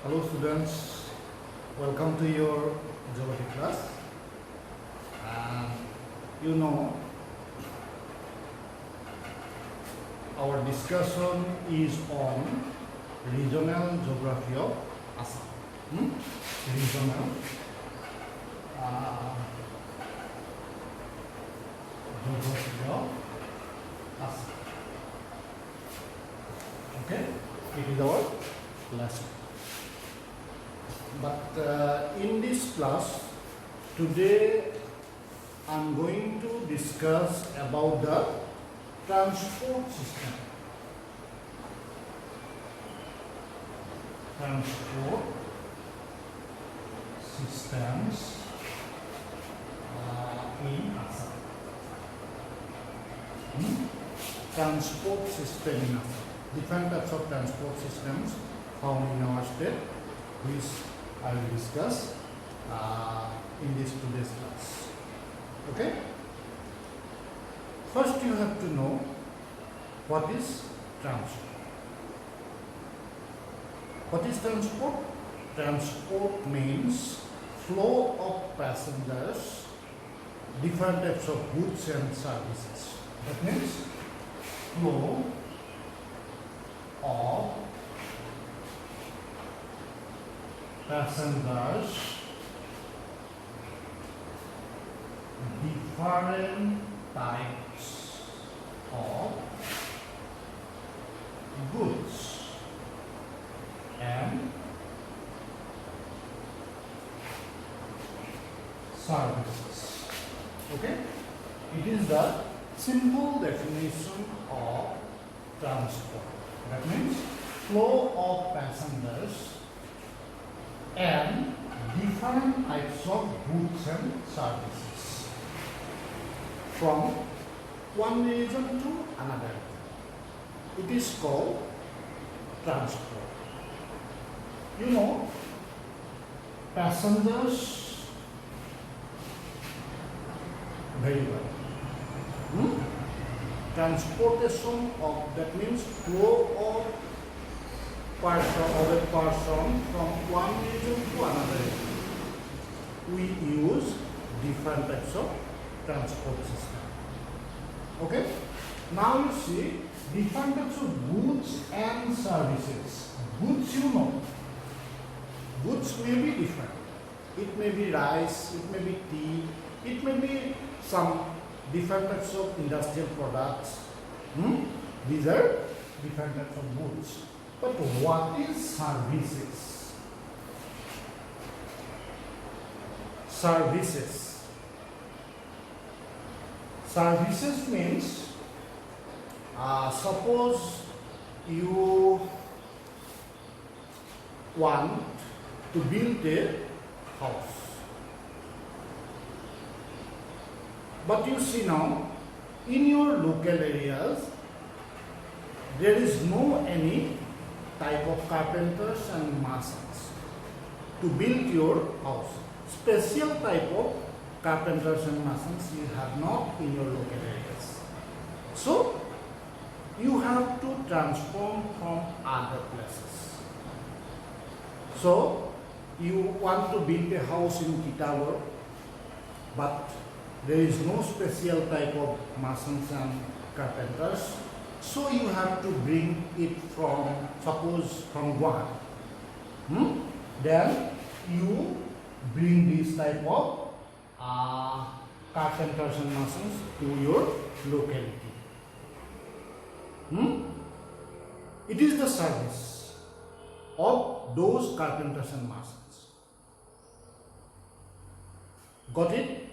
Hello students, welcome to your geography class. You know, our discussion is on regional geography of Assam. Regional geography of Assam. Okay, it is our lesson. But in this class, today I am going to discuss about the transport system. Transport systems in Assam. Transport system in Assam. Different types of transport systems found in our state, which I will discuss in this today's class. Okay? First, you have to know what is transport. What is transport? Transport means flow of passengers, different types of goods and services. That means flow of passengers, different types of goods and services. Okay? It is the simple definition of transport. That means flow of passengers and different types of goods and services from one region to another. It is called transport. You know, passengers very well. Transportation of, that means flow of a person from one region to another region. We use different types of transport system. Okay? Now you see different types of goods and services. Goods, you know. Goods may be different. It may be rice, it may be tea, it may be some different types of industrial products. These are different types of goods. But what is services? Services. Services means, suppose you want to build a house. But you see now, in your local areas, there is no any type of carpenters and masons to build your house. Special type of carpenters and masons you have not in your local areas. So, you have to transform from other places. So, you want to build a house in Titawar, but there is no special type of masons and carpenters. So you have to bring it from, suppose from Guwahati. Then you bring this type of carpenters and masons to your locality. It is the service of those carpenters and masons. Got it?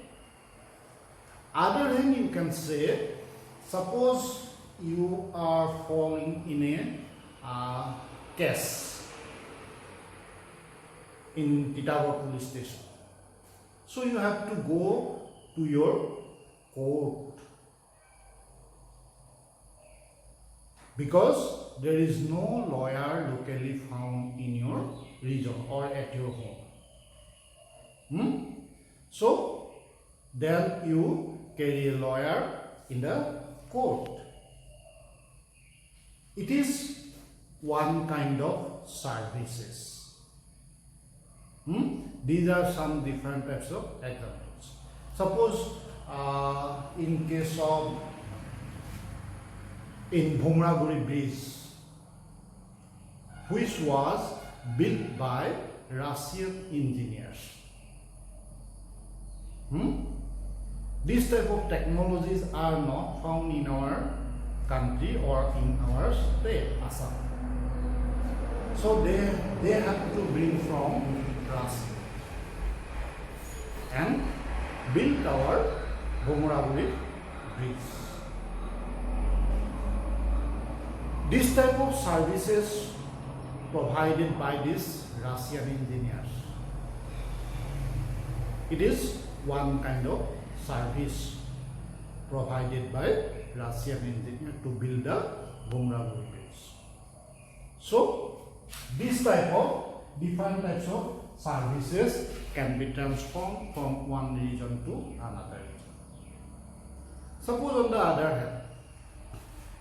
Other thing you can say, suppose you are falling in a case in Titawar police station. So you have to go to your court because there is no lawyer locally found in your region or at your home. So then you carry a lawyer in the court. It is one kind of services. These are some different types of examples. Suppose in case of in Bhumraguri Bridge, which was built by Russian engineers. These type of technologies are not found in our country or in our state, Assam. So they have to bring from Russia and build our Bhumraguri Bridge. This type of services provided by these Russian engineers. It is one kind of service provided by Russian engineer to build the Bhumraguri Bridge. So this type of different types of services can be transformed from one region to another region. Suppose on the other hand,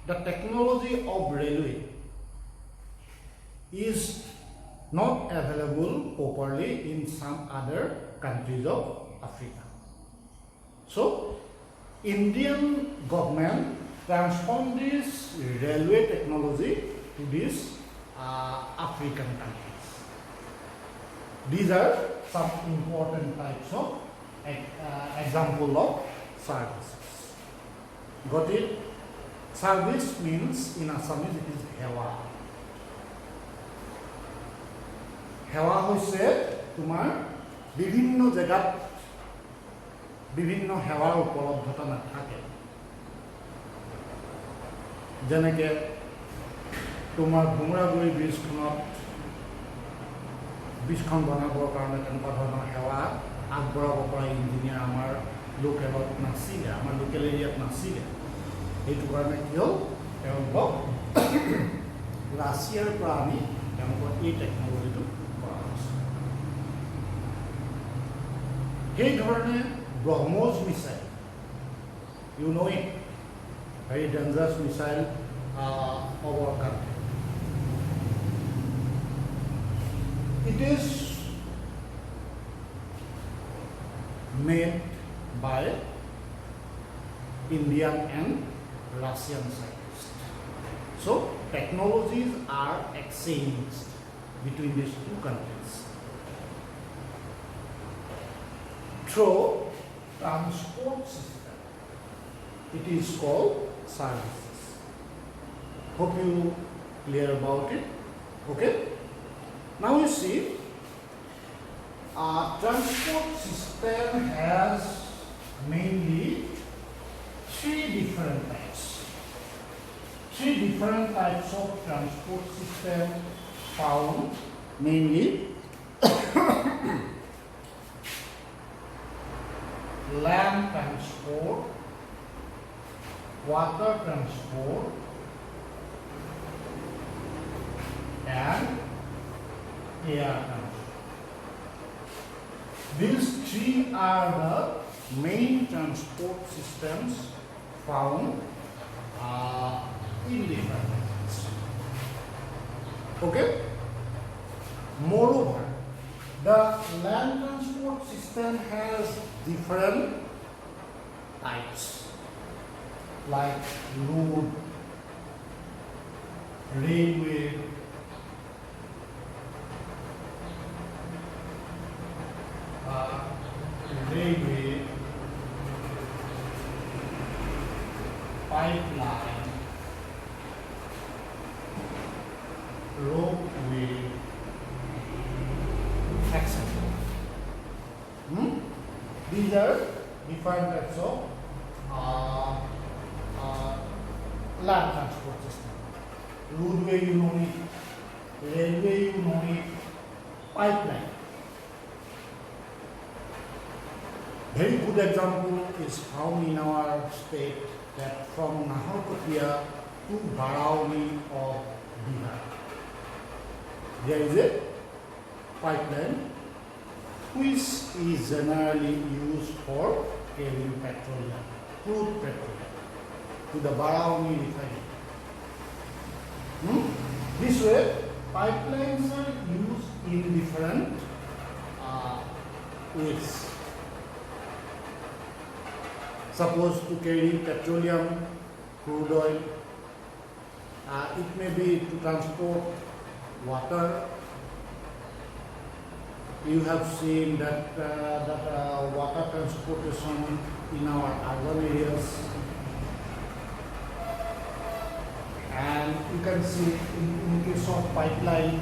the technology of railway is not available properly in some other countries of Africa. So Indian government transformed this railway technology to these African countries. These are some important types of example of services. Got it? Service means in Assamese it is hewa. হেৱা হৈছে তোমাৰ বিভিন্ন জায়গাত বিভিন্ন হেৱাৰ উপলব্ধতা নাথাকে যেনেকে তোমাৰ ভুমৰাগুৰি ব্ৰিজখন বনাবৰ কাৰণে তেনেকুৱা ধৰণৰ হেৱা আগবঢ়াব পৰা ইঞ্জিনিয়াৰ আমাৰ লোকেলত নাছিলে আমাৰ লোকেল এৰিয়াত নাছিলে এইটো কাৰণে কি হ'ল তেওঁলোকক ৰাছিয়াৰ পৰা আমি তেওঁলোকৰ এই টেকনলজিটো এই ধৰণে ব্ৰহ্মোস missile you know it, very dangerous missile of our country. It is made by Indian and Russian scientists. So technologies are exchanged between these two countries through transport system. It is called services. Hope you clear about it. Okay. Now you see, transport system has mainly three different types. Three different types of transport system found, mainly land transport, water transport, and air transport. These three are the main transport systems found in different countries. Okay? Moreover, the land transport system has different types like road, railway, pipeline, roadway, etc. These are different types of land transport system. Roadway, you know it. Railway, you know it. Pipeline. Very good example is found in our state that from Naharkatia to Barauni of Bihar, there is a pipeline which is generally used for carrying petroleum, crude petroleum, to the Barauni refinery. This way, pipelines are used in different waste. Suppose to carry petroleum, crude oil, it may be to transport water. You have seen that water transportation in our urban areas, and you can see in case of pipeline,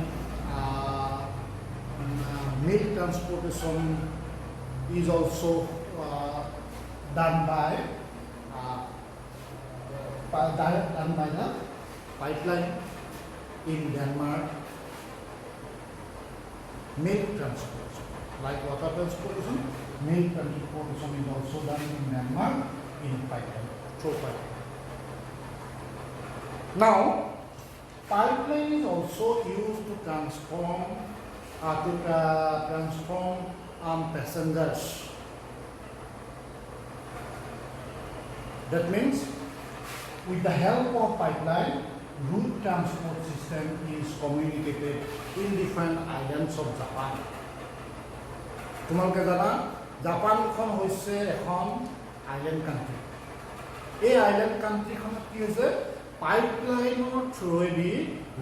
milk transportation is also done by the pipeline in Denmark. Milk transportation, like water transportation, milk transportation is also done in Denmark in pipeline, through pipeline. Now, pipeline is also used to transform passengers. That means, with the help of pipeline, route transport system is communicated in different islands of Japan. তোমালোকে জানা জাপানখন হৈছে এখন island country. এই island কান্ট্রিখনত কি হৈছে পাইপলাইনৰ থ্ৰুৱেদি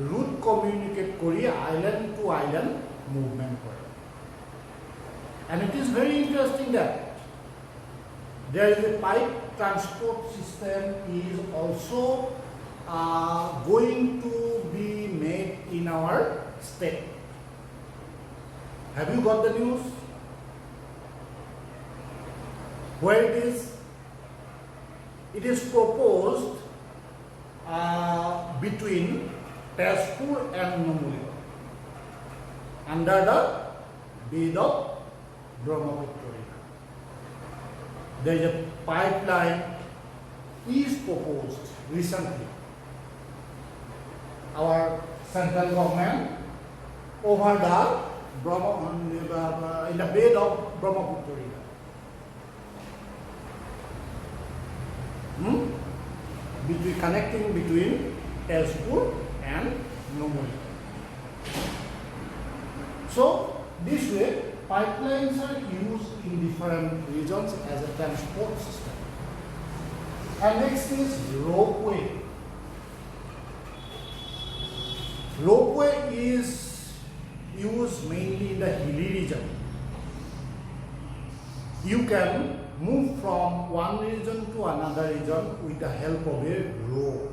root communicate কৰি island two island movement কৰে। And it is very interesting that there is a pipe transport system is also going to be made in our state. Have you got the news? Where it is? It is proposed between Tezpur and Numuli under the bed of Brahmaputra. There is a pipeline is proposed recently. Our central government over the in the bed of Brahmaputra. Connecting between Tezpur and Numuli. So this way, pipelines are used in different regions as a transport system. And next is ropeway. Ropeway is used mainly in the hilly region. You can move from one region to another region with the help of a rope.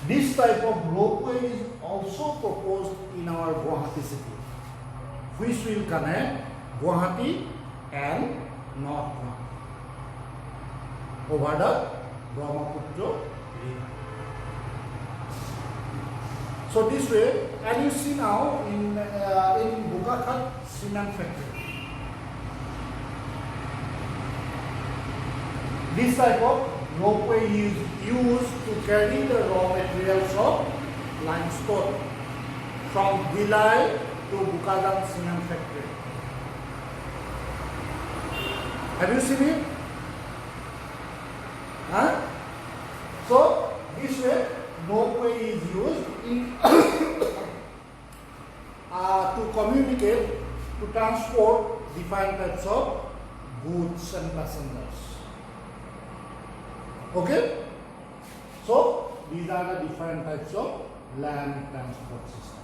This type of ropeway is also proposed in our Guwahati city, which will connect Guwahati and North Guwahati over the Brahmaputra river. So this way, and you see now in Bukakhat cement factory, this type of ropeway is used to carry the raw materials of limestone from Bilai to Bukadam cement factory. Have you seen it? Huh? So this way, ropeway is used in to communicate, to transport different types of goods and passengers. Okay? So these are the different types of land transport system.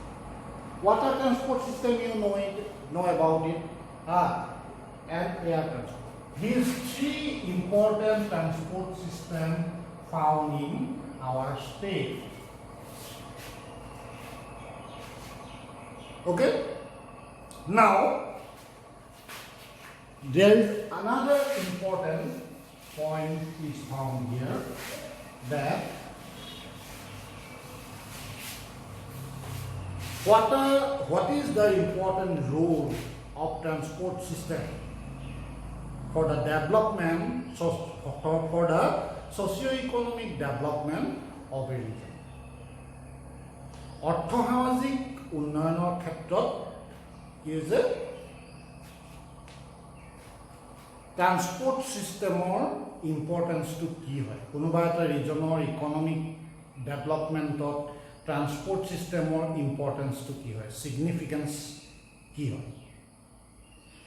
Water transport system, you know about it, and air transport. These three important transport systems found in our state. Okay? Now, there is another important point is found here, that what is the important role of transport system for the development, for the socio-economic development of a region? অৰ্থসামাজিক উন্নয়নৰ ক্ষেত্ৰত is a transport চিষ্টেমৰ ইম্পৰ্টেঞ্চটো কি হয়? কোনোবা এটা ৰিজনৰ economic ডেভেলপমেণ্টত transport ছিষ্টেমৰ ইম্পৰ্টেঞ্চটো কি হয়, significance কি হয়।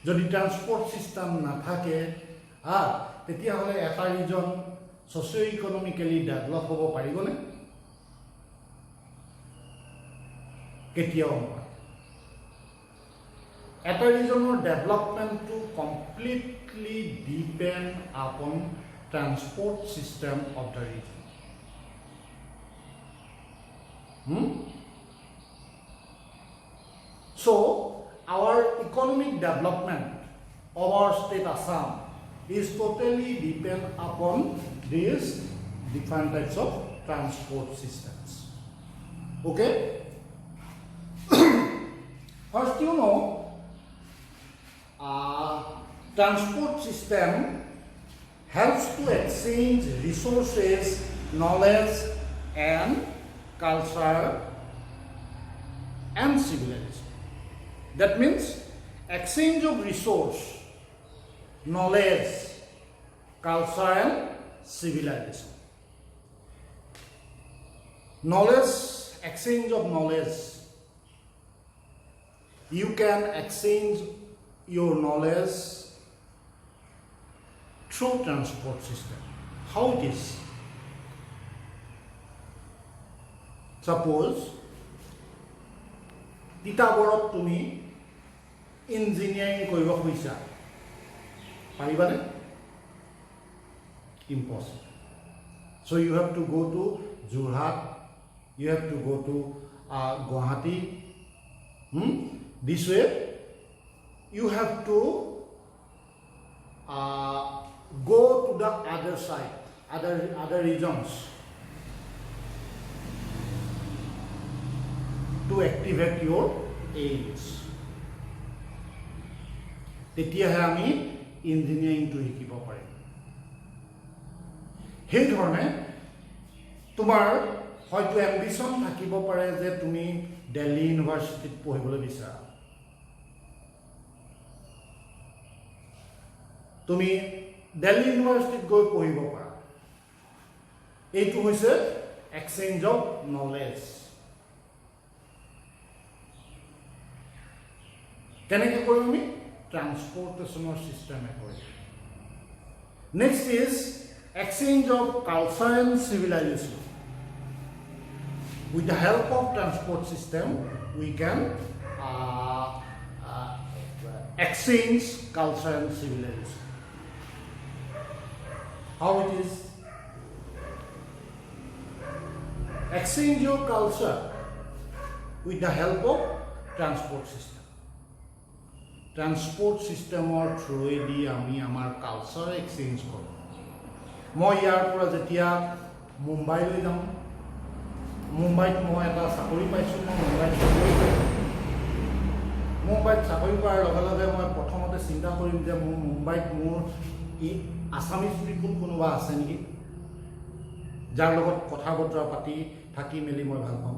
যদি ট্ৰান্সপৰ্ট ছিষ্টেম নাথাকে তেতিয়াহ'লে এটা ৰিজন ছ'চিঅ' ইকনমিকেলি ডেভেলপ হ'ব পাৰিবনে? কেতিয়াও নহয়। এটা ৰিজনৰ ডেভেলপমেণ্টটো completely depend upon transport system of the region. So, our economic development of our state Assam is totally depend upon these different types of transport systems. Okay? First, you know, transport system helps to exchange resources, knowledge, and culture and civilization. That means exchange of resource, knowledge, culture and civilization. Knowledge, exchange of knowledge. You can exchange your knowledge through transport system. How it is? Suppose তিতাবৰত তুমি engineering কৰিব খুজিছা, পাৰিবানে? Impossible. So you have to go to Jorhat, you have to go to Guwahati. This way you have to go to the other side, other regions to activate your aims. তেতিয়াহে আমি ইঞ্জিনিয়াৰিংটো শিকিব পাৰিম। সেইধৰণে তোমাৰ হয়তো এম্বিশ্যন থাকিব পাৰে যে তুমি দিল্লী ইউনিভাৰ্চিটিত পঢ়িবলৈ বিচাৰা, তুমি দিল্লী ইউনিভাৰ্চিটিত গৈ পঢ়িব পাৰা। এইটো হৈছে এক্সচেঞ্জ অফ নলেজ। কেনেকৈ কৰিম আমি? ট্ৰান্সপৰ্টেশ্যনৰ চিষ্টেমে কৰিম। Next is exchange of culture and civilisation. With the help of transport system, we can exchange culture and civilization. How it is? Exchange your culture with the help of transport system. Transport system or through আমি আমাৰ culture exchange কৰোঁ। মই ইয়াৰ পৰা যেতিয়া মুম্বাইলৈ যাম, মুম্বাইত মই এটা চাকৰি পাইছোঁ, মই মুম্বাইত চাকৰি পোৱাৰ লগে লগে মই প্ৰথমতে চিন্তা কৰিম যে মুম্বাইত মোৰ আছামিজ পিপুল কোনোবা আছে নেকি, যাৰ লগত কথা বতৰা পাতি থাকি মেলি মই ভাল পাম।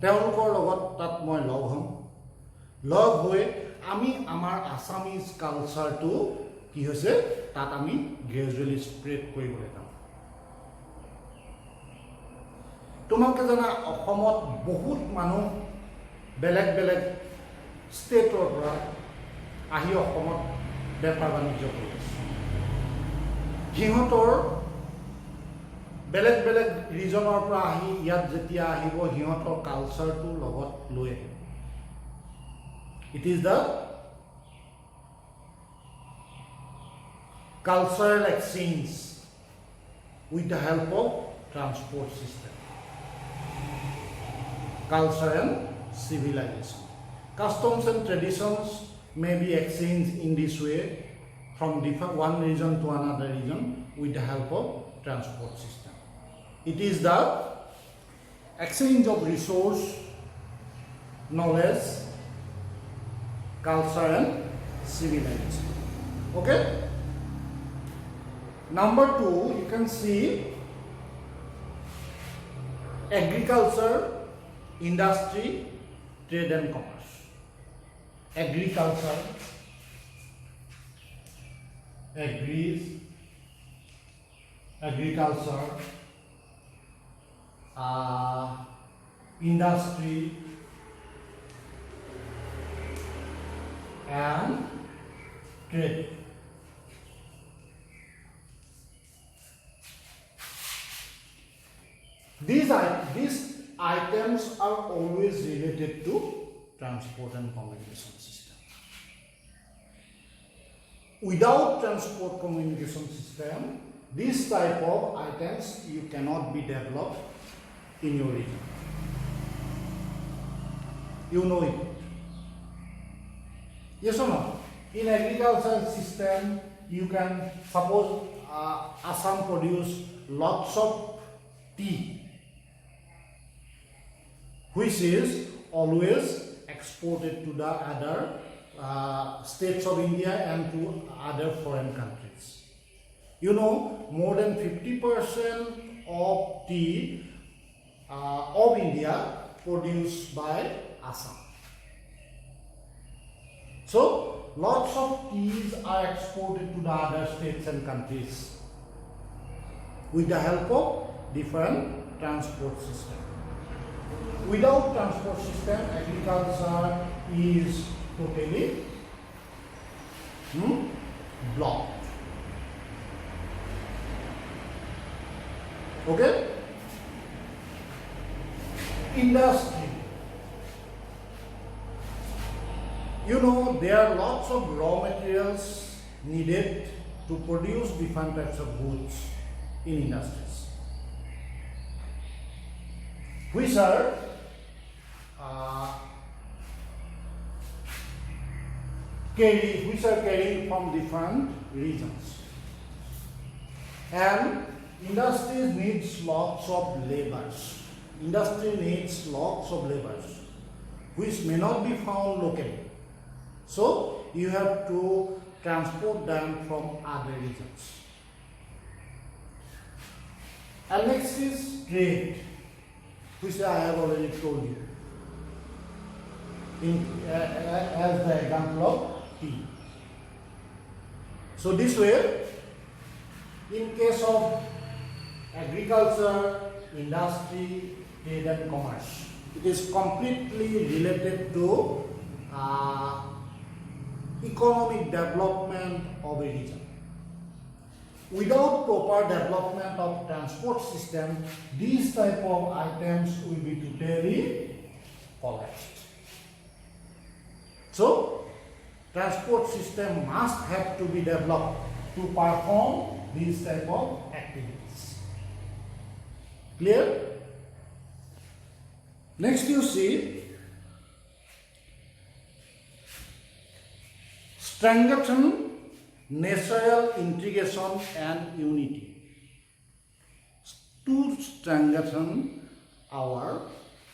তেওঁলোকৰ লগত তাত মই লগ হ'ম। লগ হৈ আমি আমাৰ আছামিজ কালচাৰটো কি হৈছে তাত আমি গ্ৰেজুৱেলি স্প্ৰেড কৰিবলৈ যাম। তোমালোকে জানা অসমত বহুত মানুহ বেলেগ বেলেগ ষ্টেটৰ পৰা আহি অসমত বেপাৰ বাণিজ্য কৰি আছে। সিহঁতৰ বেলেগ বেলেগ ৰিজনৰ পৰা আহি ইয়াত যেতিয়া আহিব সিহঁতৰ কালচাৰটো লগত লৈ আহিব। It is the cultural exchange with the help of transport system. Culture and civilization. Customs and traditions may be exchanged in this way from one region to another region with the help of transport system. It is the exchange of resource, knowledge, culture and civilization. Okay? Number 2, you can see agriculture, industry, trade and commerce. Agriculture, industry and trade. These items are always related to transport and communication system. Without transport communication system, this type of items you cannot be developed in your region. You know it. Yes or no? In agricultural system, you can suppose Assam produce lots of tea, which is always exported to the other states of India and to other foreign countries. You know, more than 50% of tea of India produced by Assam. So, lots of teas are exported to the other states and countries with the help of different transport system. Without transport system, agriculture is totally blocked. Okay? Industry. You know, there are lots of raw materials needed to produce different types of goods in industries, which are carried from different regions. And industry needs lots of laborers. Industry needs lots of laborers, which may not be found locally. So you have to transport them from other regions. And next is trade, which I have already told you as the example of tea. So this way, in case of agriculture, industry, trade and commerce, it is completely related to economic development of a region. Without proper development of transport system, these type of items will be totally collapsed. So, transport system must have to be developed to perform these type of activities. Clear? Next you see strengthen national integration and unity. To strengthen our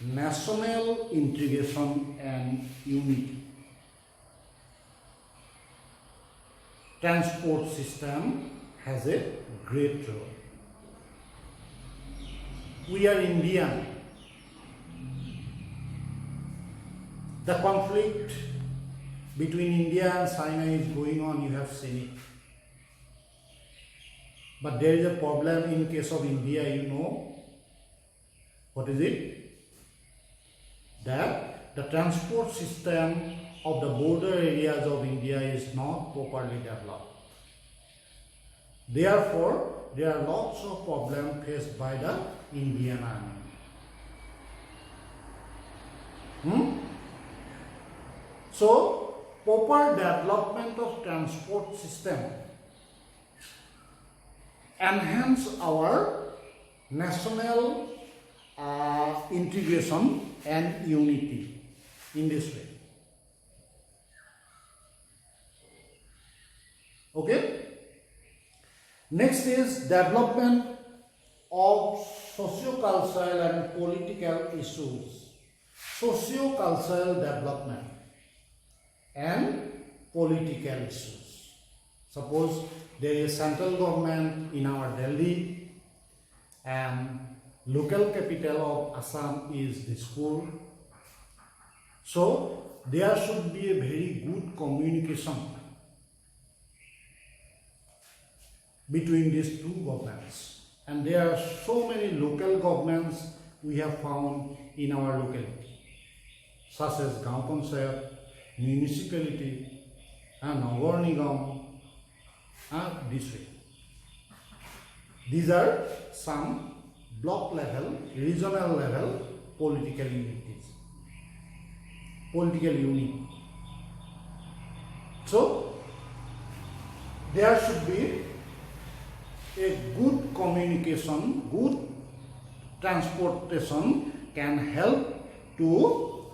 national integration and unity, transport system has a great role. We are Indian. The conflict between India and China is going on, you have seen it. But there is a problem in case of India, you know. What is it? That the transport system of the border areas of India is not properly developed. Therefore, there are lots of problems faced by the Indian Army. So, proper development of transport system enhance our national integration and unity in this way. Okay? Next is development of socio-cultural and political issues. Socio-cultural development and political issues. Suppose there is central government in our Delhi and local capital of Assam is Dispur. So there should be a very good communication between these two governments. And there are so many local governments we have found in our locality, such as Gaon Panchayat, municipality, and Nagar Nigam, and district. These are some block level, regional level political units. Political unit. So there should be a good communication, good transportation can help to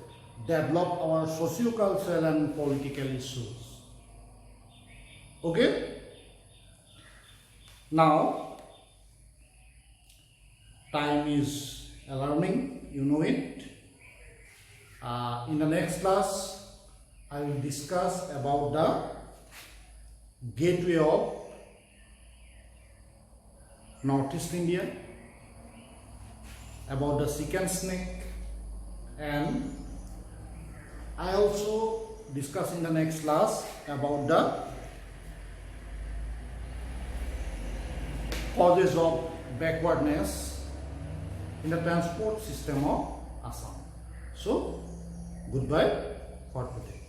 develop our socio-cultural and political issues. Okay? Now, time is alarming, you know it. In the next class, I will discuss about the gateway of Northeast India, about the second snake, and I also discuss in the next class about the causes of backwardness in the transport system of Assam. So, goodbye for today.